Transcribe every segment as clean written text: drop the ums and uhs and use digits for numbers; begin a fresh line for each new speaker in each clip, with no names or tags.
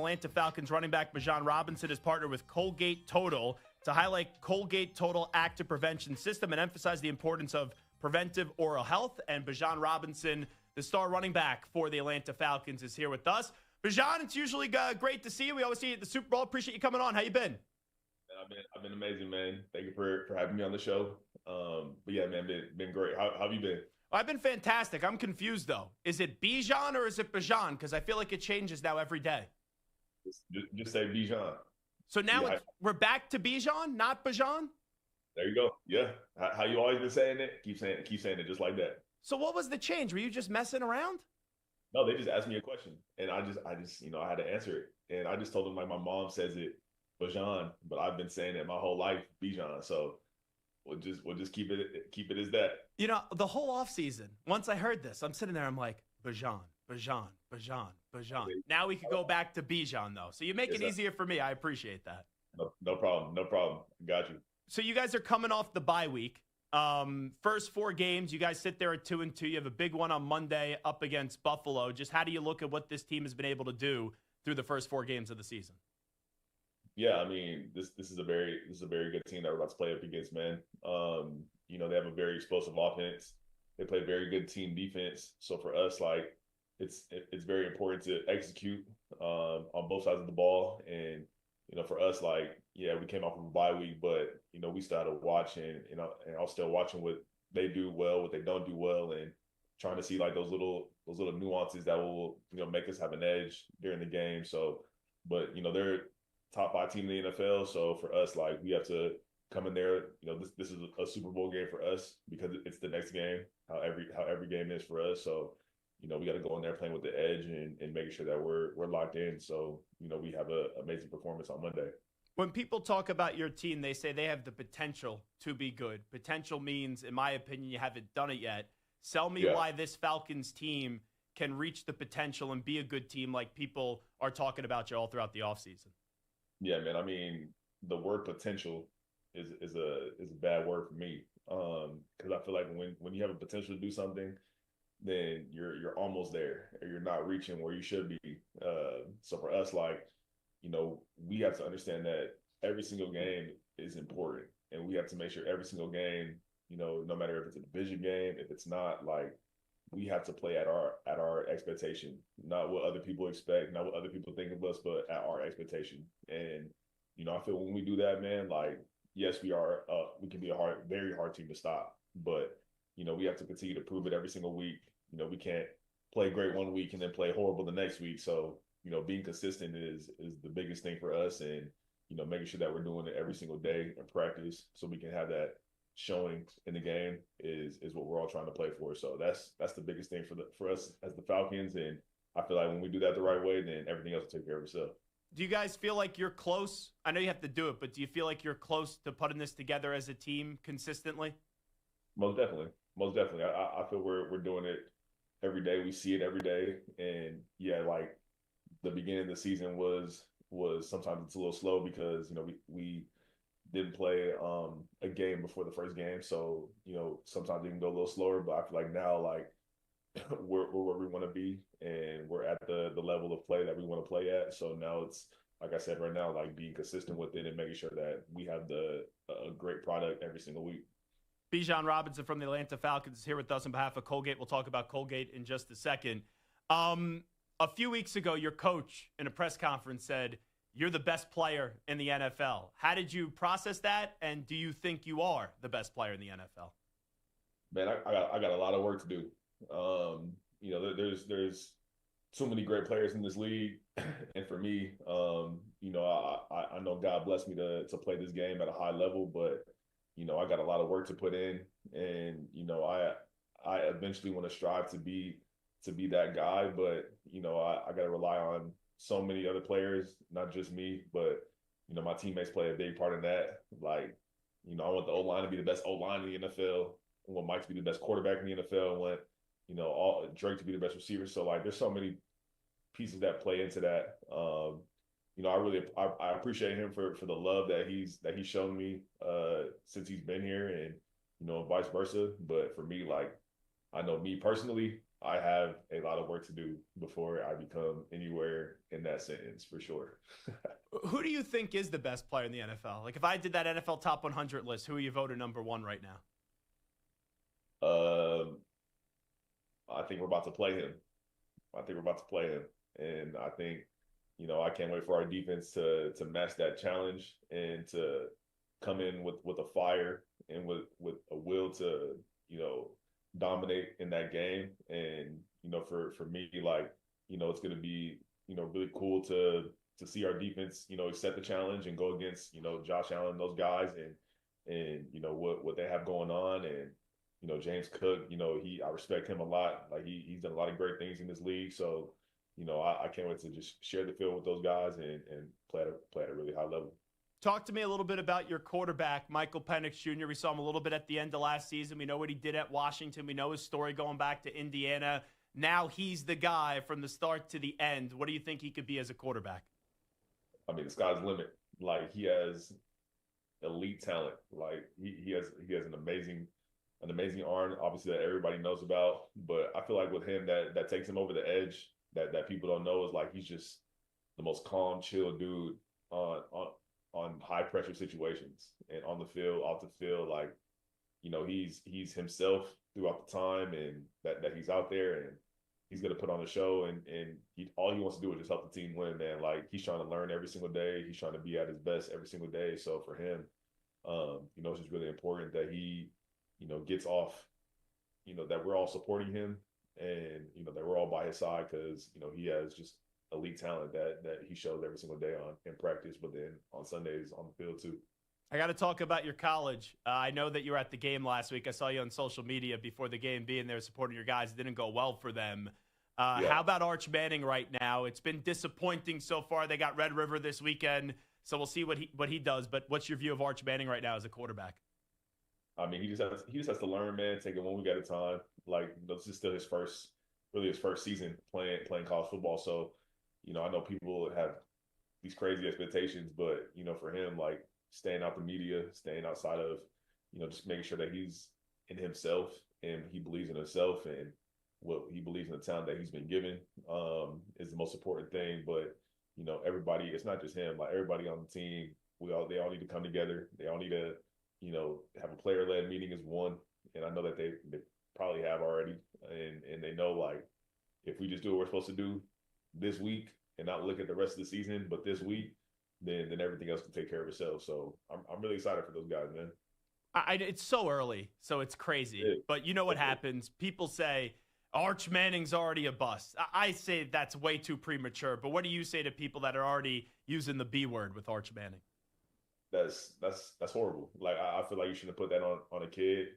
Atlanta Falcons running back Bijan Robinson is partnered with Colgate Total to highlight Colgate Total Active Prevention System and emphasize the importance of preventive oral health. And Bijan Robinson, the star running back for the Atlanta Falcons, is here with us. Bijan, it's usually great to see you. We always see you at the Super Bowl. Appreciate you coming on. How you been?
I've been amazing, man. Thank you for having me on the show. But yeah, man, been great. How have you been?
I've been fantastic. I'm confused, though. Is it Bijan or is it Bijan? Because I feel like it changes now every day.
Just say Bijan.
So now we're back to Bijan, not Bijan?
There you go. Yeah. How you always been saying it? Keep saying it just like that.
So what was the change? Were you just messing around?
No, they just asked me a question, and I just I had to answer it, and I just told them like my mom says it, Bijan, but I've been saying it my whole life, Bijan. So we'll just keep it as that.
You know, the whole offseason, once I heard this, I'm sitting there, I'm like, Bijan. Now we could go back to Bijan, though. So you make it easier for me. I appreciate that.
No problem. Got you.
So you guys are coming off the bye week. First 4 games, you guys sit there at 2-2. You have a big one on Monday up against Buffalo. Just how do you look at what this team has been able to do through the first 4 games of the season?
Yeah, I mean, this is a very good team that we're about to play up against, man. They have a very explosive offense. They play very good team defense. So for us, like, it's very important to execute on both sides of the ball. And for us, like, yeah, we came off of a bye week, but we started watching, and I was still watching what they do well, what they don't do well, and trying to see like those little nuances that will make us have an edge during the game. So, but they're a top 5 team in the NFL. So for us, like, we have to come in there. This is a Super Bowl game for us because it's the next game. How every game is for us. So we got to go in there playing with the edge and making sure that we're locked in. So we have an amazing performance on Monday.
When people talk about your team, they say they have the potential to be good. Potential means, in my opinion, you haven't done it yet. Sell me why this Falcons team can reach the potential and be a good team like people are talking about you all throughout the offseason.
Yeah, man. I mean, the word potential is a bad word for me because I feel like when you have a potential to do something, then you're almost there, or you're not reaching where you should be. So for us, like, we have to understand that every single game is important, and we have to make sure every single game, no matter if it's a division game, if it's not, like, we have to play at our expectation, not what other people expect, not what other people think of us, but at our expectation. And I feel when we do that, man, like, yes, we can be a very hard team to stop, but we have to continue to prove it every single week. We can't play great one week and then play horrible the next week. So, being consistent is the biggest thing for us, and, making sure that we're doing it every single day in practice so we can have that showing in the game is what we're all trying to play for. So that's the biggest thing for us as the Falcons. And I feel like when we do that the right way, then everything else will take care of itself.
Do you guys feel like you're close? I know you have to do it, but do you feel like you're close to putting this together as a team consistently?
Most definitely. I feel we're doing it every day. We see it every day. And yeah, like, the beginning of the season was sometimes it's a little slow because we didn't play a game before the first game, so sometimes it can go a little slower. But I feel like now, like, we're where we want to be, and we're at the level of play that we want to play at. So now it's, like I said, right now, like, being consistent with it and making sure that we have a great product every single week.
Bijan Robinson from the Atlanta Falcons is here with us on behalf of Colgate. We'll talk about Colgate in just a second. A few weeks ago, your coach in a press conference said you're the best player in the NFL. How did you process that, and do you think you are the best player in the NFL?
Man, I got a lot of work to do. There's too many great players in this league, and for me, I know God blessed me to play this game at a high level, but I got a lot of work to put in, and I eventually want to strive to be that guy, but I got to rely on so many other players, not just me, but my teammates play a big part in that. Like, I want the O-line to be the best O-line in the NFL. I want Mike to be the best quarterback in the NFL. I want Drake to be the best receiver. So, like, there's so many pieces that play into that. I appreciate him for the love that he's shown me since he's been here, and vice versa. But for me, like, I know me personally, I have a lot of work to do before I become anywhere in that sentence for sure.
Who do you think is the best player in the NFL? Like if I did that NFL top 100 list, who are you voting number one right now?
Um, I think we're about to play him. I think we're about to play him, and I think I can't wait for our defense to match that challenge and to come in with a fire and with a will to dominate in that game. And for me, like it's going to be really cool to see our defense accept the challenge and go against Josh Allen, those guys, and what they have going on. And James Cook, I respect him a lot. Like he's done a lot of great things in this league. So I can't wait to just share the field with those guys and play at a really high level.
Talk to me a little bit about your quarterback, Michael Penix Jr. We saw him a little bit at the end of last season. We know what he did at Washington. We know his story going back to Indiana. Now he's the guy from the start to the end. What do you think he could be as a quarterback?
I mean, the sky's the limit. Like he has elite talent. Like he has an amazing arm, obviously that everybody knows about. But I feel like with him, that takes him over the edge. That people don't know is like he's just the most calm, chill dude on high pressure situations and on the field, off the field. Like he's himself throughout the time, and that he's out there and he's gonna put on a show. And all he wants to do is just help the team win, man. Like he's trying to learn every single day. He's trying to be at his best every single day. So for him, it's just really important that he gets off, that we're all supporting him and, that we're all by his side because, he has just elite talent that he shows every single day in practice, but then on Sundays on the field too.
I got to talk about your college. I know that you were at the game last week. I saw you on social media before the game being there supporting your guys. It didn't go well for them. Yeah. How about Arch Manning right now? It's been disappointing so far. They got Red River this weekend, so we'll see what he does. But what's your view of Arch Manning right now as a quarterback?
I mean, he just has to learn, man. Take it one week at a time. Like this is still his first season playing college football. So, I know people have these crazy expectations, but for him, like staying out the media, staying outside of, just making sure that he's in himself and he believes in himself and what he believes in the talent that he's been given is the most important thing. But everybody, it's not just him. Like everybody on the team, they all need to come together. They all need to have a player-led meeting as one. And I know that they probably have already. And they know, like, if we just do what we're supposed to do this week and not look at the rest of the season, but this week, then everything else can take care of itself. So I'm really excited for those guys, man.
It's so early, so it's crazy. Yeah. But you know what happens? People say, Arch Manning's already a bust. I say that's way too premature. But what do you say to people that are already using the B word with Arch Manning?
That's horrible. Like I feel like you shouldn't put that on a kid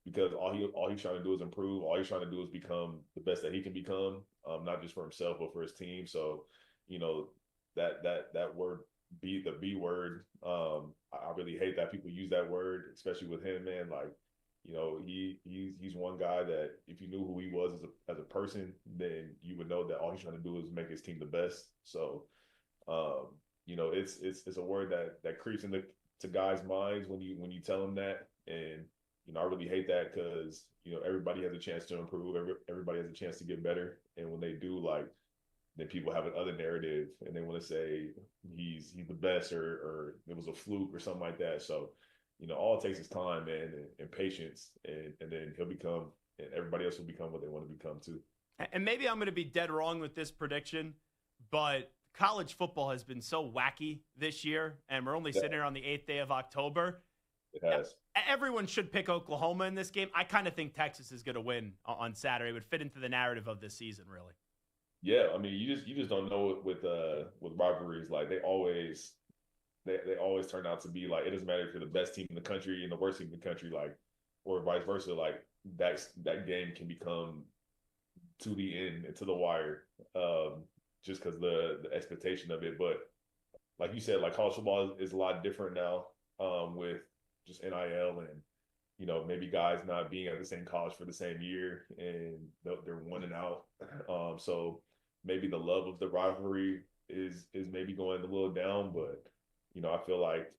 because all he's trying to do is improve. All he's trying to do is become the best that he can become, not just for himself but for his team. So that word the B word. I really hate that people use that word, especially with him, man. Like he's one guy that if you knew who he was as a person, then you would know that all he's trying to do is make his team the best. So. It's a word that creeps into guys' minds when you tell them that, and I really hate that because everybody has a chance to improve, everybody has a chance to get better, and when they do, like then people have another narrative and they want to say he's the best or it was a fluke or something like that. So all it takes is time, man, and patience, and then he'll become, and everybody else will become what they want to become too.
And maybe I'm going to be dead wrong with this prediction, but college football has been so wacky this year, and we're only sitting here on the 8th day of October.
It has.
Everyone should pick Oklahoma in this game. I kind of think Texas is going to win on Saturday. It would fit into the narrative of this season, really.
Yeah, I mean, you just don't know it with rivalries. Like they always turn out to be like, it doesn't matter if you're the best team in the country and the worst team in the country, like, or vice versa. Like that game can become to the end and to the wire. Just because the expectation of it. But like you said, like college football is a lot different now with just NIL and, maybe guys not being at the same college for the same year and they're winning out. So maybe the love of the rivalry is maybe going a little down, but, I feel like,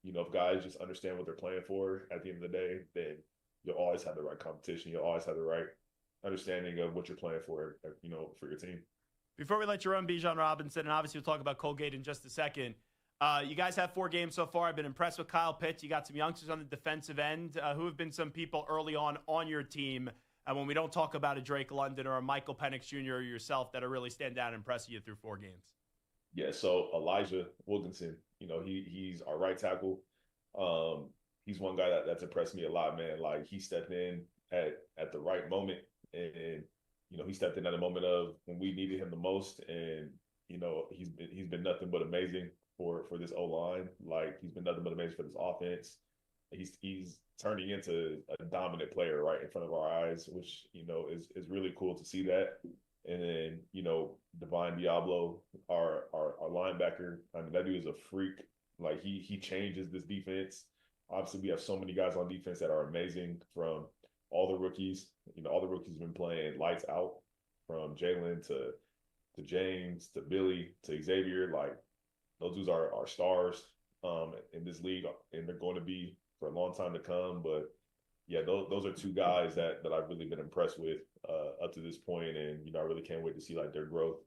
if guys just understand what they're playing for at the end of the day, then you'll always have the right competition. You'll always have the right understanding of what you're playing for, for your team.
Before we let you run Bijan Robinson, and obviously we'll talk about Colgate in just a second, you guys have 4 games so far. I've been impressed with Kyle Pitts. You got some youngsters on the defensive end. Who have been some people early on your team, when we don't talk about a Drake London or a Michael Penix Jr. or yourself, that are really stand out and impressing you through 4 games?
Yeah, so Elijah Wilkinson, he's our right tackle. He's one guy that's impressed me a lot, man. Like, he stepped in at the right moment, and he stepped in at a moment of when we needed him the most, and he's been nothing but amazing for this O-line. Like, he's been nothing but amazing for this offense. He's turning into a dominant player right in front of our eyes, which is really cool to see that. And then Divine Diablo, our linebacker. I mean, that dude is a freak. Like, he changes this defense. Obviously, we have so many guys on defense that are amazing, from all the rookies. All the rookies have been playing lights out, from Jalen to James to Billy to Xavier. Like, those dudes are stars in this league, and they're going to be for a long time to come. But yeah, those are 2 guys that I've really been impressed with up to this point, and I really can't wait to see like their growth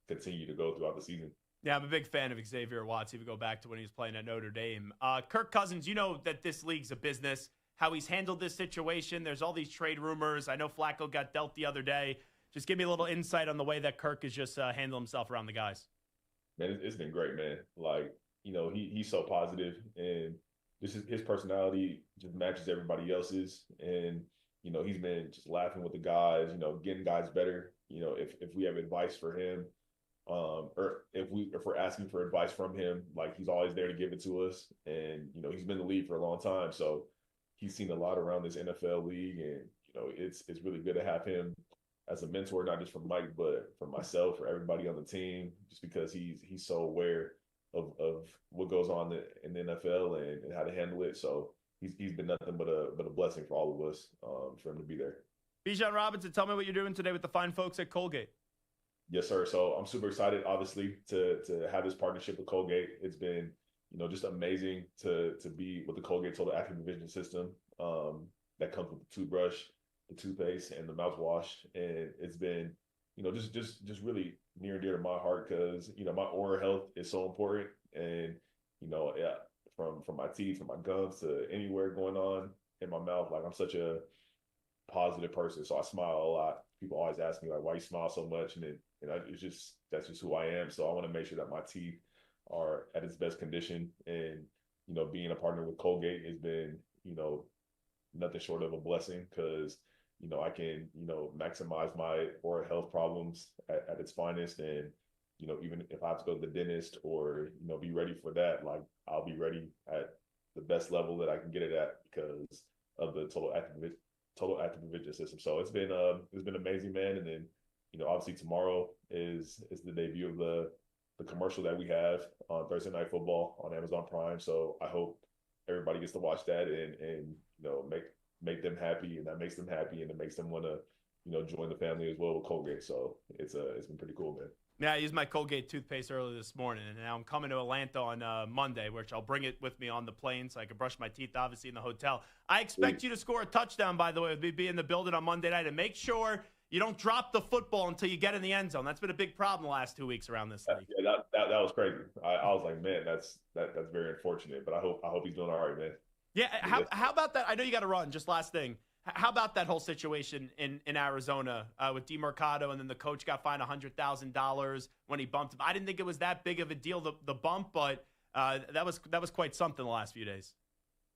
continue to go throughout the season.
Yeah, I'm a big fan of Xavier Watts. If you go back to when he was playing at Notre Dame, Kirk Cousins, you know that this league's a business. How he's handled this situation. There's all these trade rumors. I know Flacco got dealt the other day. Just give me a little insight on the way that Kirk has just handled himself around the guys.
Man, it's been great, man. Like, he's so positive, and his personality just matches everybody else's. And, he's been just laughing with the guys, getting guys better. If we have advice for him, or if we're asking for advice from him, like, he's always there to give it to us. And, he's been in the league for a long time. So he's seen a lot around this NFL league, and, it's really good to have him as a mentor, not just for Mike, but for myself, for everybody on the team, just because he's so aware of what goes on in the NFL and how to handle it. So he's been nothing but a blessing for all of us, for him to be there.
Bijan Robinson, tell me what you're doing today with the fine folks at Colgate.
Yes, sir. So I'm super excited, obviously, to have this partnership with Colgate. It's been, just amazing to be with the Colgate Total Active Vision System, that comes with the toothbrush, the toothpaste, and the mouthwash. And it's been, just really near and dear to my heart, because, my oral health is so important. And, yeah, from my teeth, from my gums to anywhere going on in my mouth, like, I'm such a positive person. So I smile a lot. People always ask me, like, why you smile so much? And that's just who I am. So I want to make sure that my teeth are at its best condition. And, being a partner with Colgate has been, nothing short of a blessing, because, I can, maximize my oral health problems at its finest. And, even if I have to go to the dentist or, be ready for that, like, I'll be ready at the best level that I can get it at, because of the total active vision system. So it's been amazing, man. And then, obviously tomorrow is the debut of the commercial that we have on Thursday Night Football on Amazon Prime. So I hope everybody gets to watch that and make them happy, and that makes them happy, and it makes them want to join the family as well with Colgate. So it's been pretty cool, man.
Yeah, I used my Colgate toothpaste earlier this morning, and now I'm coming to Atlanta on Monday, which I'll bring it with me on the plane so I can brush my teeth, obviously, in the hotel. I expect you to score a touchdown, by the way, with me being in the building on Monday night, and make sure you don't drop the football until you get in the end zone. That's been a big problem the last 2 weeks around this league.
Yeah, that was crazy. I was like, man, that's very unfortunate, but I hope he's doing all right, man.
Yeah, how about that? I know you got to run. Just last thing. How about that whole situation in Arizona with DeMercado, and then the coach got fined $100,000 when he bumped him? I didn't think it was that big of a deal, the bump, but that was quite something the last few days.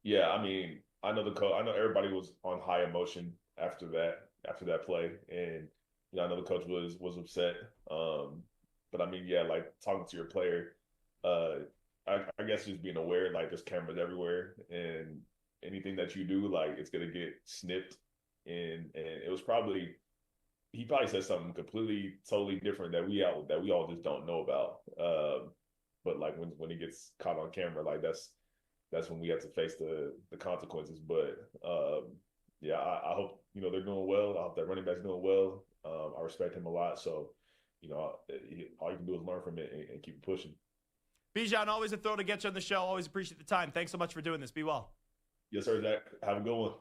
Yeah, I mean, I know the coach. I know everybody was on high emotion after that play, and I know the coach was upset. But I mean, yeah, like, talking to your player, I guess just being aware, like, there's cameras everywhere, and anything that you do, like, it's gonna get snipped. And it was he probably said something completely, totally different that we all just don't know about. But like, when he gets caught on camera, like, that's when we have to face the consequences. But yeah, I hope they're doing well. I hope that running back's doing well. I respect him a lot. So all you can do is learn from it and keep pushing.
Bijan, always a thrill to get you on the show. Always appreciate the time. Thanks so much for doing this. Be well.
Yes, sir, Zach. Have a good one.